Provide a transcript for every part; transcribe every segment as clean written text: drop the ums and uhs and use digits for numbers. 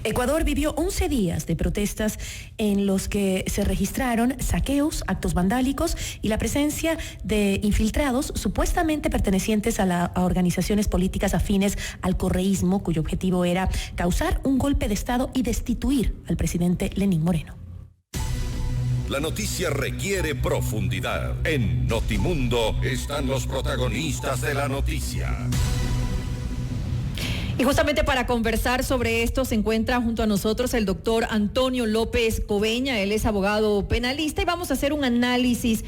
Ecuador vivió 11 días de protestas en los que se registraron saqueos, actos vandálicos y la presencia de infiltrados supuestamente pertenecientes a organizaciones políticas afines al correísmo, cuyo objetivo era causar un golpe de Estado y destituir al presidente Lenín Moreno. La noticia requiere profundidad. En Notimundo están los protagonistas de la noticia. Y justamente para conversar sobre esto se encuentra junto a nosotros el doctor Antonio López Coveña. Él es abogado penalista y vamos a hacer un análisis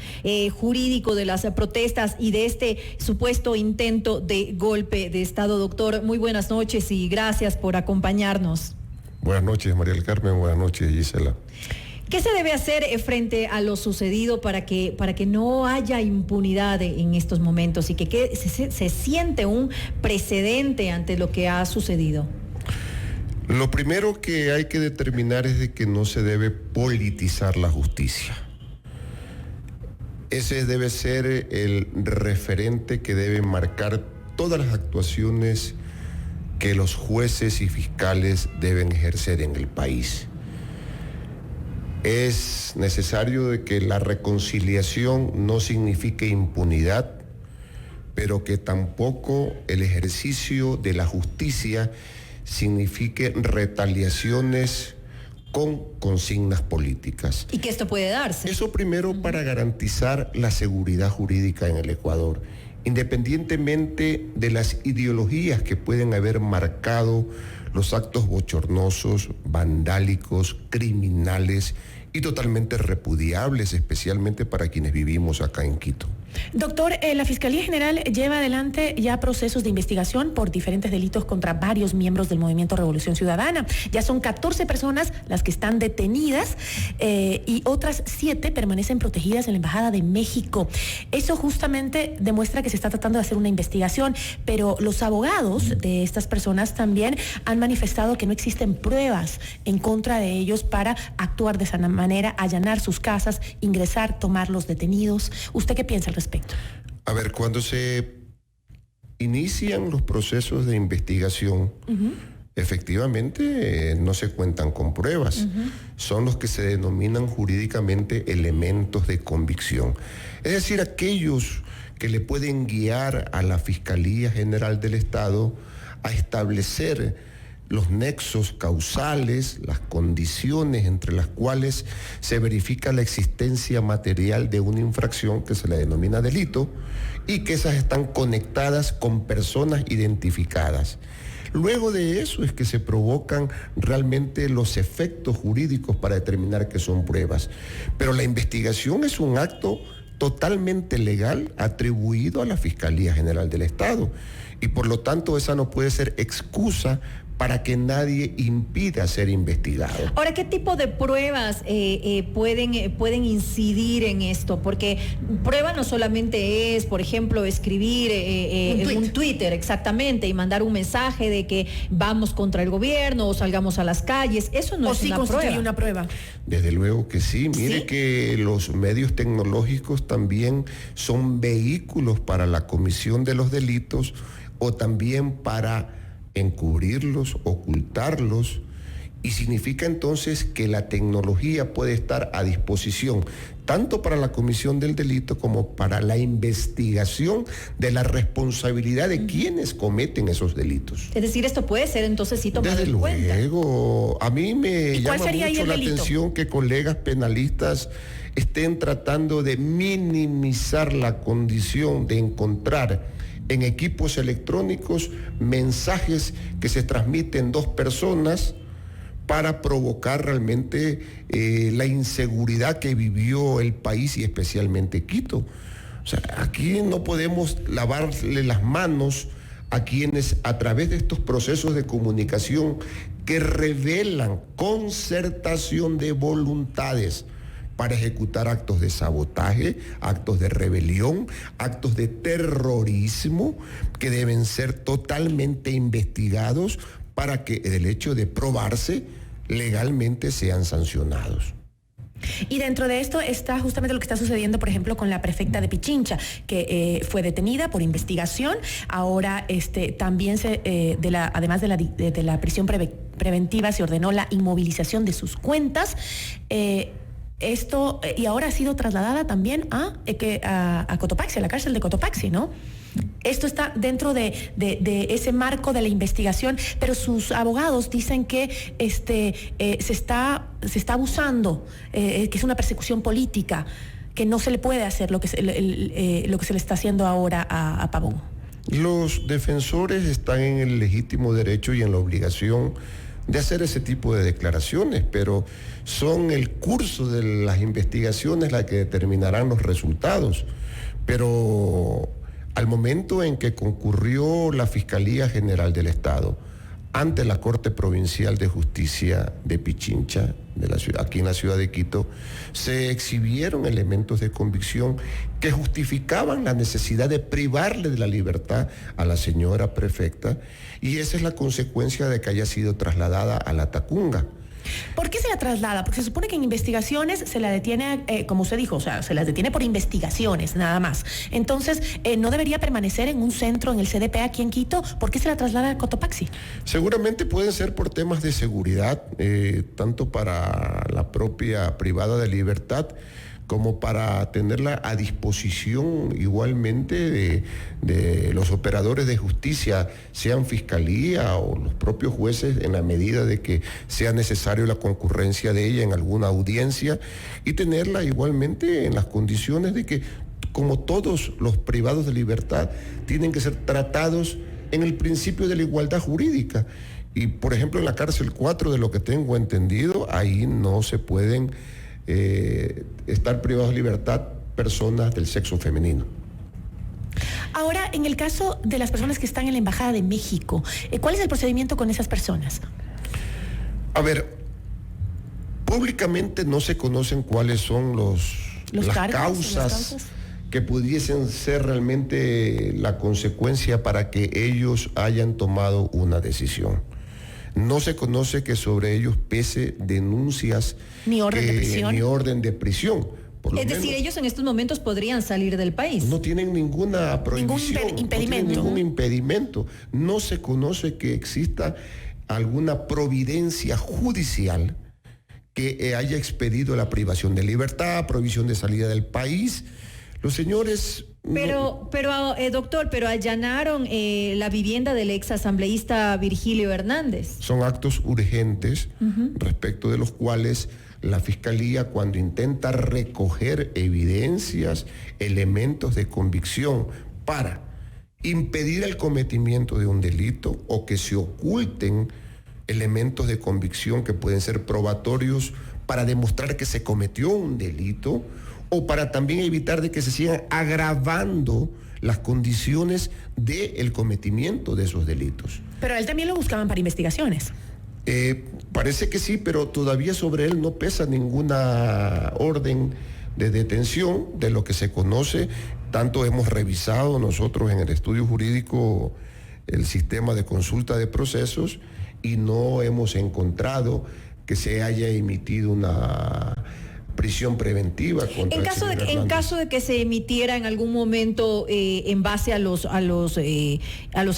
jurídico de las protestas y de este supuesto intento de golpe de Estado. Doctor, muy buenas noches y gracias por acompañarnos. Buenas noches, María del Carmen. Buenas noches, Gisela. ¿Qué se debe hacer frente a lo sucedido para que no haya impunidad en estos momentos y que se siente un precedente ante lo que ha sucedido? Lo primero que hay que determinar es de que no se debe politizar la justicia. Ese debe ser el referente que debe marcar todas las actuaciones que los jueces y fiscales deben ejercer en el país. Es necesario de que la reconciliación no signifique impunidad, pero que tampoco el ejercicio de la justicia signifique retaliaciones con consignas políticas. ¿Y que esto puede darse? Eso primero para garantizar la seguridad jurídica en el Ecuador, independientemente de las ideologías que pueden haber marcado los actos bochornosos, vandálicos, criminales y totalmente repudiables, especialmente para quienes vivimos acá en Quito. Doctor, la Fiscalía General lleva adelante ya procesos de investigación por diferentes delitos contra varios miembros del Movimiento Revolución Ciudadana. Ya son 14 personas las que están detenidas y otras 7 permanecen protegidas en la Embajada de México. Eso justamente demuestra que se está tratando de hacer una investigación, pero los abogados de estas personas también han manifestado que no existen pruebas en contra de ellos para actuar de esa manera, allanar sus casas, ingresar, tomar los detenidos. ¿Usted qué piensa al respecto? A ver, cuando se inician los procesos de investigación, efectivamente no se cuentan con pruebas. Son los que se denominan jurídicamente elementos de convicción. Es decir, aquellos que le pueden guiar a la Fiscalía General del Estado a establecer los nexos causales, las condiciones entre las cuales se verifica la existencia material de una infracción que se le denomina delito y que esas están conectadas con personas identificadas. Luego de eso es que se provocan realmente los efectos jurídicos para determinar que son pruebas. Pero la investigación es un acto totalmente legal atribuido a la Fiscalía General del Estado y por lo tanto esa no puede ser excusa para que nadie impida ser investigado. Ahora, ¿qué tipo de pruebas pueden incidir en esto? Porque prueba no solamente es, por ejemplo, escribir un Twitter, exactamente, y mandar un mensaje de que vamos contra el gobierno o salgamos a las calles. Eso no es una prueba. Una prueba. Desde luego que sí. Mire que los medios tecnológicos también son vehículos para la comisión de los delitos o también para encubrirlos, ocultarlos, y significa entonces que la tecnología puede estar a disposición tanto para la comisión del delito como para la investigación de la responsabilidad de quienes cometen esos delitos. Es decir, esto puede ser entonces sí tomado en cuenta. Desde luego, a mí me llama mucho la atención que colegas penalistas estén tratando de minimizar la condición de encontrar en equipos electrónicos mensajes que se transmiten 2 personas para provocar realmente la inseguridad que vivió el país y especialmente Quito. O sea, aquí no podemos lavarle las manos a quienes a través de estos procesos de comunicación que revelan concertación de voluntades para ejecutar actos de sabotaje, actos de rebelión, actos de terrorismo que deben ser totalmente investigados para que el hecho de probarse legalmente sean sancionados. Y dentro de esto está justamente lo que está sucediendo, por ejemplo, con la prefecta de Pichincha, que fue detenida por investigación. Ahora también además de la prisión preventiva, se ordenó la inmovilización de sus cuentas. Y ahora ha sido trasladada también a Cotopaxi, a la cárcel de Cotopaxi, ¿no? Esto está dentro de ese marco de la investigación, pero sus abogados dicen que se está abusando, que es una persecución política, que no se le puede hacer lo que se le está haciendo ahora a Pavón. Los defensores están en el legítimo derecho y en la obligación de hacer ese tipo de declaraciones, pero son el curso de las investigaciones las que determinarán los resultados. Pero al momento en que concurrió la Fiscalía General del Estado ante la Corte Provincial de Justicia de Pichincha, aquí en la ciudad de Quito, se exhibieron elementos de convicción que justificaban la necesidad de privarle de la libertad a la señora prefecta, y esa es la consecuencia de que haya sido trasladada a la Tacunga. ¿Por qué se la traslada? Porque se supone que en investigaciones se la detiene, como usted dijo, o sea, se las detiene por investigaciones, nada más. Entonces, ¿no debería permanecer en un centro, en el CDP aquí en Quito? ¿Por qué se la traslada a Cotopaxi? Seguramente pueden ser por temas de seguridad, tanto para la propia privada de libertad, como para tenerla a disposición igualmente de los operadores de justicia, sean fiscalía o los propios jueces, en la medida de que sea necesario la concurrencia de ella en alguna audiencia, y tenerla igualmente en las condiciones de que, como todos los privados de libertad, tienen que ser tratados en el principio de la igualdad jurídica. Y, por ejemplo, en la cárcel 4, de lo que tengo entendido, ahí no se pueden estar privados de libertad personas del sexo femenino. Ahora, en el caso de las personas que están en la Embajada de México, ¿cuál es el procedimiento con esas personas? A ver, públicamente no se conocen cuáles son las causas que pudiesen ser realmente la consecuencia para que ellos hayan tomado una decisión. No se conoce que sobre ellos pese denuncias ni orden de prisión. Es decir, ellos en estos momentos podrían salir del país. No tienen ninguna prohibición, impedimento. No tienen ningún impedimento. No se conoce que exista alguna providencia judicial que haya expedido la privación de libertad, prohibición de salida del país. Los señores... Doctor, pero allanaron la vivienda del ex asambleísta Virgilio Hernández. Son actos urgentes, respecto de los cuales la Fiscalía, cuando intenta recoger evidencias, elementos de convicción para impedir el cometimiento de un delito o que se oculten elementos de convicción que pueden ser probatorios para demostrar que se cometió un delito, o para también evitar de que se sigan agravando las condiciones del cometimiento de esos delitos. Pero a él también lo buscaban para investigaciones. Parece que sí, pero todavía sobre él no pesa ninguna orden de detención de lo que se conoce. Tanto hemos revisado nosotros en el estudio jurídico el sistema de consulta de procesos y no hemos encontrado que se haya emitido una prisión preventiva contra en caso de que se emitiera en algún momento en base a los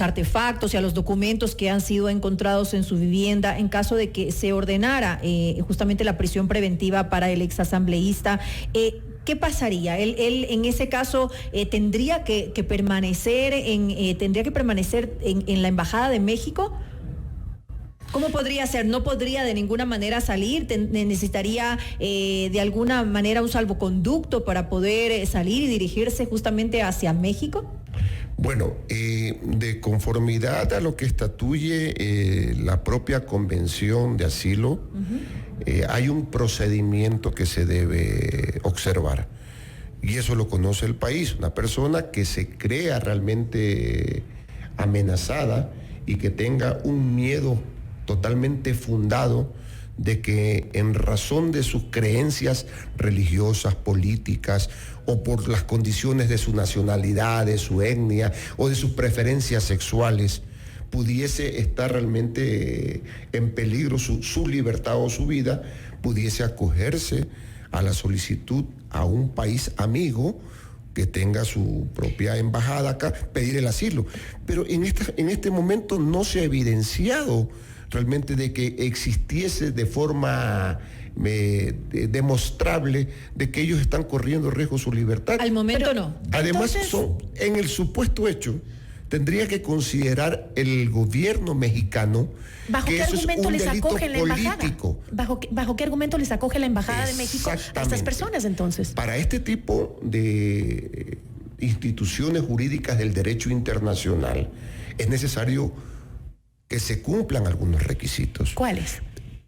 artefactos y a los documentos que han sido encontrados en su vivienda, en caso de que se ordenara justamente la prisión preventiva para el exasambleísta, ¿qué pasaría? Él en ese caso tendría que permanecer en la Embajada de México. ¿Cómo podría ser? ¿No podría de ninguna manera salir? ¿Necesitaría de alguna manera un salvoconducto para poder salir y dirigirse justamente hacia México? Bueno, de conformidad a lo que estatuye la propia Convención de Asilo, hay un procedimiento que se debe observar. Y eso lo conoce el país. Una persona que se crea realmente amenazada y que tenga un miedo totalmente fundado de que en razón de sus creencias religiosas, políticas, o por las condiciones de su nacionalidad, de su etnia o de sus preferencias sexuales, pudiese estar realmente en peligro su libertad o su vida, pudiese acogerse a la solicitud a un país amigo que tenga su propia embajada acá, pedir el asilo. Pero en este momento no se ha evidenciado realmente de que existiese de forma demostrable de que ellos están corriendo riesgo su libertad. Al momento no. Además, en el supuesto hecho, tendría que considerar el gobierno mexicano ¿bajo que qué eso argumento es un les delito acoge la político. embajada? ¿Bajo qué argumento les acoge la embajada de México a estas personas entonces? Para este tipo de instituciones jurídicas del derecho internacional es necesario que se cumplan algunos requisitos. ¿Cuáles?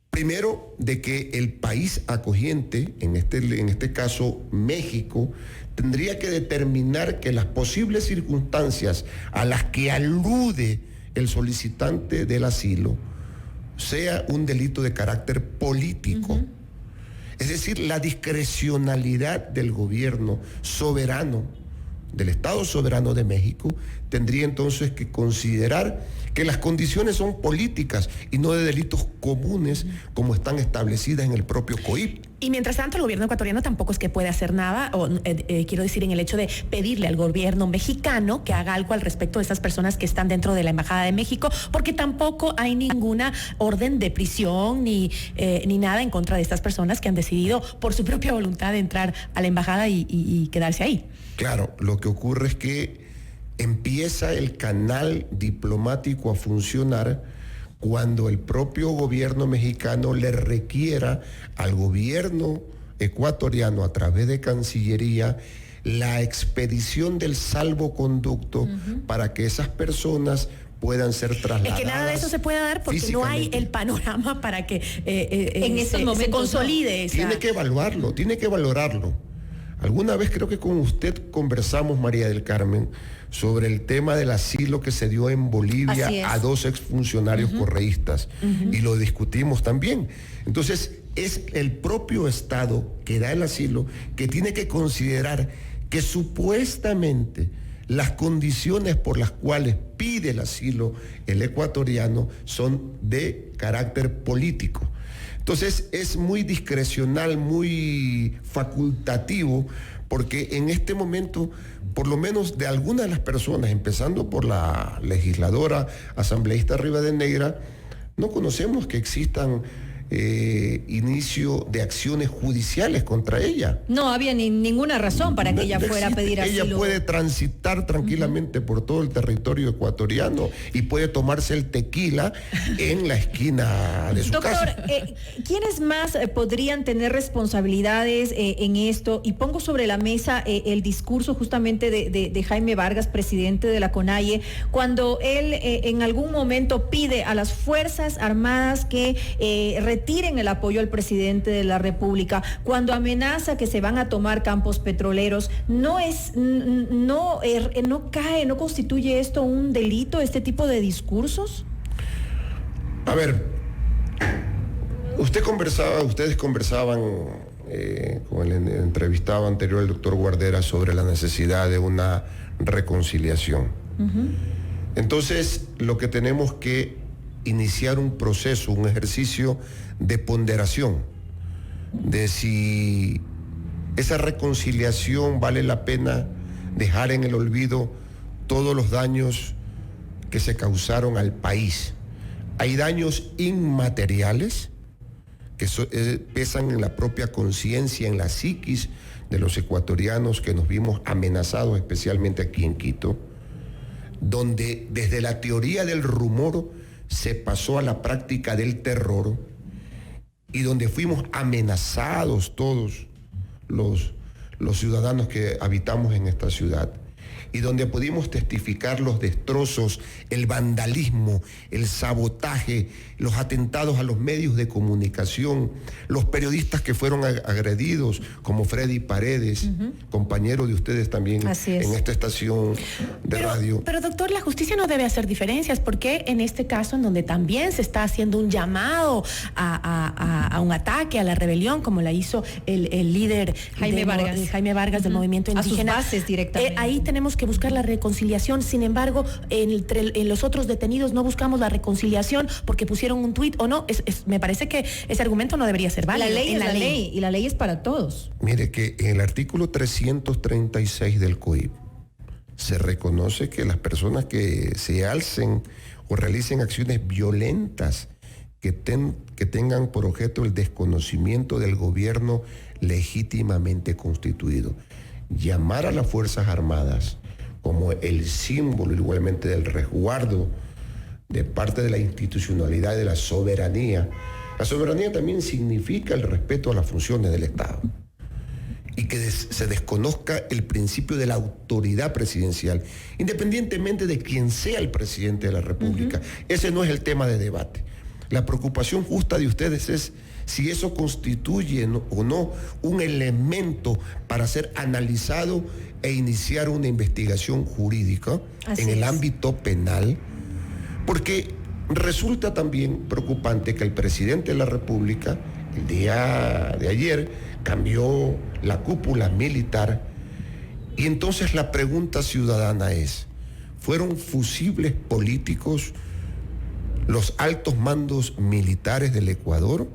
Primero, de que el país acogiente, en este caso México, tendría que determinar que las posibles circunstancias a las que alude el solicitante del asilo sea un delito de carácter político. Uh-huh. Es decir, la discrecionalidad del gobierno soberano, del Estado soberano de México, tendría entonces que considerar que las condiciones son políticas y no de delitos comunes como están establecidas en el propio COIP. Y mientras tanto, el gobierno ecuatoriano tampoco es que puede hacer nada, o quiero decir, en el hecho de pedirle al gobierno mexicano que haga algo al respecto de estas personas que están dentro de la Embajada de México, porque tampoco hay ninguna orden de prisión ni nada en contra de estas personas que han decidido por su propia voluntad entrar a la Embajada y quedarse ahí. Claro, lo que ocurre es que empieza el canal diplomático a funcionar cuando el propio gobierno mexicano le requiera al gobierno ecuatoriano a través de Cancillería la expedición del salvoconducto para que esas personas puedan ser trasladadas. Es que nada de eso se puede dar porque no hay el panorama para que en estos momentos se consolide. No. Tiene que evaluarlo, tiene que valorarlo. Alguna vez creo que con usted conversamos, María del Carmen, sobre el tema del asilo que se dio en Bolivia a 2 exfuncionarios correístas y lo discutimos también. Entonces, es el propio Estado que da el asilo que tiene que considerar que supuestamente las condiciones por las cuales pide el asilo el ecuatoriano son de carácter político. Entonces es muy discrecional, muy facultativo, porque en este momento, por lo menos de algunas de las personas, empezando por la legisladora asambleísta Rivadeneira, no conocemos que existan inicio de acciones judiciales contra ella. No había ninguna razón para que ella fuera a pedir asilo. Ella puede transitar tranquilamente por todo el territorio ecuatoriano y puede tomarse el tequila en la esquina de su casa. Doctor, ¿quiénes más podrían tener responsabilidades en esto? Y pongo sobre la mesa el discurso justamente de Jaime Vargas, presidente de la CONAIE, cuando él en algún momento pide a las Fuerzas Armadas que retiren el apoyo al presidente de la República, cuando amenaza que se van a tomar campos petroleros. No constituye esto un delito, este tipo de discursos? A ver, ustedes conversaban con el entrevistado anterior, el doctor Guardera, sobre la necesidad de una reconciliación. Entonces, lo que tenemos que iniciar un proceso, un ejercicio de ponderación de si esa reconciliación vale la pena dejar en el olvido todos los daños que se causaron al país. Hay daños inmateriales que pesan en la propia conciencia, en la psiquis de los ecuatorianos que nos vimos amenazados, especialmente aquí en Quito, donde desde la teoría del rumor se pasó a la práctica del terror y donde fuimos amenazados todos los ciudadanos que habitamos en esta ciudad y donde pudimos testificar los destrozos, el vandalismo, el sabotaje, los atentados a los medios de comunicación, los periodistas que fueron agredidos, como Freddy Paredes, compañero de ustedes también en esta estación de radio. Pero doctor, la justicia no debe hacer diferencias, porque en este caso, en donde también se está haciendo un llamado a un ataque, a la rebelión, como la hizo el líder Jaime Vargas del movimiento indígena, a sus bases directamente. Ahí tenemos que buscar la reconciliación, sin embargo, en los otros detenidos no buscamos la reconciliación porque pusieron un tuit o no. Me parece que ese argumento no debería ser válido. La ley es la ley y la ley es para todos. Mire que en el artículo 336 del COIP se reconoce que las personas que se alcen o realicen acciones violentas que tengan por objeto el desconocimiento del gobierno legítimamente constituido, llamar a las Fuerzas Armadas como el símbolo igualmente del resguardo de parte de la institucionalidad de la soberanía. La soberanía también significa el respeto a las funciones del Estado y que se desconozca el principio de la autoridad presidencial, independientemente de quién sea el presidente de la República. Ese no es el tema de debate. La preocupación justa de ustedes es si eso constituye o no un elemento para ser analizado e iniciar una investigación jurídica en el ámbito penal, porque resulta también preocupante que el presidente de la República, el día de ayer, cambió la cúpula militar y entonces la pregunta ciudadana es, ¿fueron fusibles políticos los altos mandos militares del Ecuador?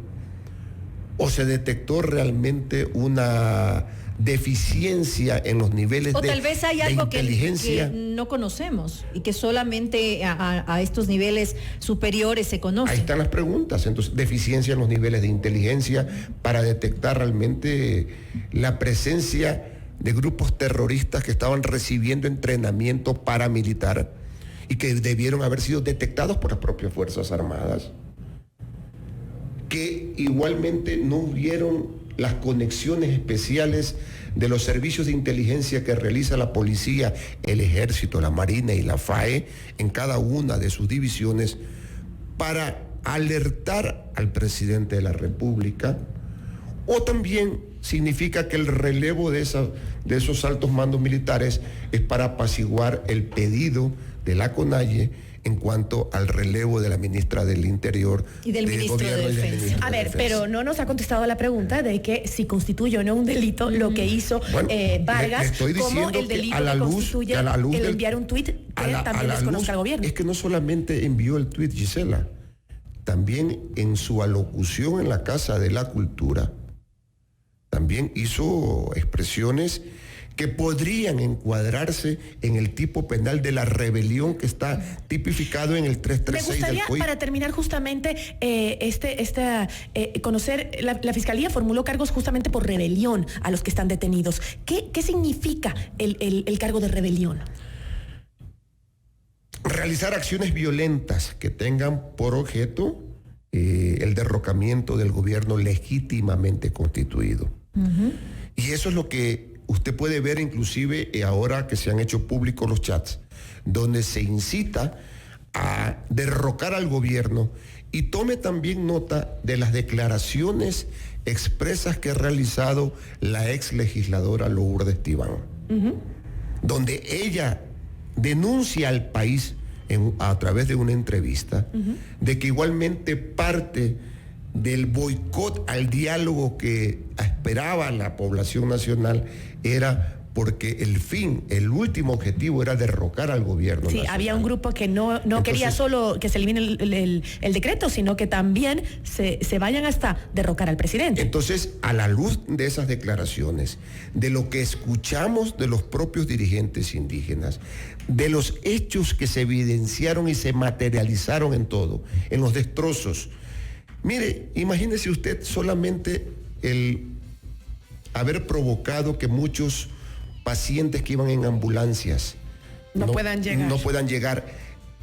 ¿O se detectó realmente una deficiencia en los niveles de inteligencia? O tal vez hay algo que no conocemos y que solamente a estos niveles superiores se conoce. Ahí están las preguntas. Entonces, deficiencia en los niveles de inteligencia para detectar realmente la presencia de grupos terroristas que estaban recibiendo entrenamiento paramilitar y que debieron haber sido detectados por las propias Fuerzas Armadas, que igualmente no hubieron las conexiones especiales de los servicios de inteligencia que realiza la policía, el ejército, la marina y la FAE en cada una de sus divisiones para alertar al presidente de la República, o también significa que el relevo de esos altos mandos militares es para apaciguar el pedido de la CONAIE en cuanto al relevo de la ministra del Interior y del ministro de Defensa. A ver, pero no nos ha contestado la pregunta de que si constituye o no un delito lo que hizo Vargas, como el delito que constituye el enviar un tuit que también desconozca al gobierno. Es que no solamente envió el tuit, Gisela, también en su alocución en la Casa de la Cultura, también hizo expresiones que podrían encuadrarse en el tipo penal de la rebelión que está tipificado en el 336 del COIP. Me gustaría, para terminar justamente, conocer, la Fiscalía formuló cargos justamente por rebelión a los que están detenidos. ¿Qué significa el cargo de rebelión? Realizar acciones violentas que tengan por objeto el derrocamiento del gobierno legítimamente constituido. Y eso es lo que usted puede ver inclusive ahora que se han hecho públicos los chats, donde se incita a derrocar al gobierno, y tome también nota de las declaraciones expresas que ha realizado la ex legisladora Lourdes Tibán, donde ella denuncia al país a través de una entrevista de que igualmente parte del boicot al diálogo que esperaba la población nacional era porque el último objetivo era derrocar al gobierno nacional. Había un grupo que no quería solo que se elimine el decreto, sino que también se vayan hasta derrocar al presidente. Entonces, a la luz de esas declaraciones, de lo que escuchamos de los propios dirigentes indígenas, de los hechos que se evidenciaron y se materializaron en todo, en los destrozos. Mire, imagínese usted solamente el haber provocado que muchos pacientes que iban en ambulancias no puedan llegar.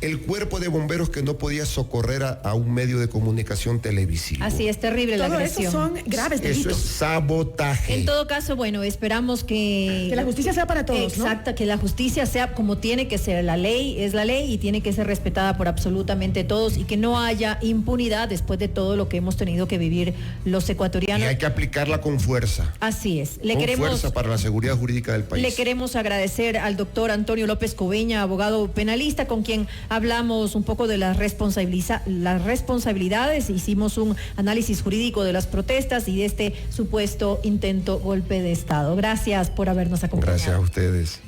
El cuerpo de bomberos que no podía socorrer a un medio de comunicación televisivo. Así es, terrible la agresión. Eso son graves delitos. Eso es sabotaje. En todo caso, bueno, esperamos que la justicia sea para todos, exacto, ¿no? Que la justicia sea como tiene que ser. La ley es la ley y tiene que ser respetada por absolutamente todos y que no haya impunidad después de todo lo que hemos tenido que vivir los ecuatorianos. Y hay que aplicarla con fuerza. Así es. Fuerza para la seguridad jurídica del país. Le queremos agradecer al doctor Antonio López Coveña, abogado penalista, con quien hablamos un poco de las responsabilidades, hicimos un análisis jurídico de las protestas y de este supuesto intento golpe de Estado. Gracias por habernos acompañado. Gracias a ustedes.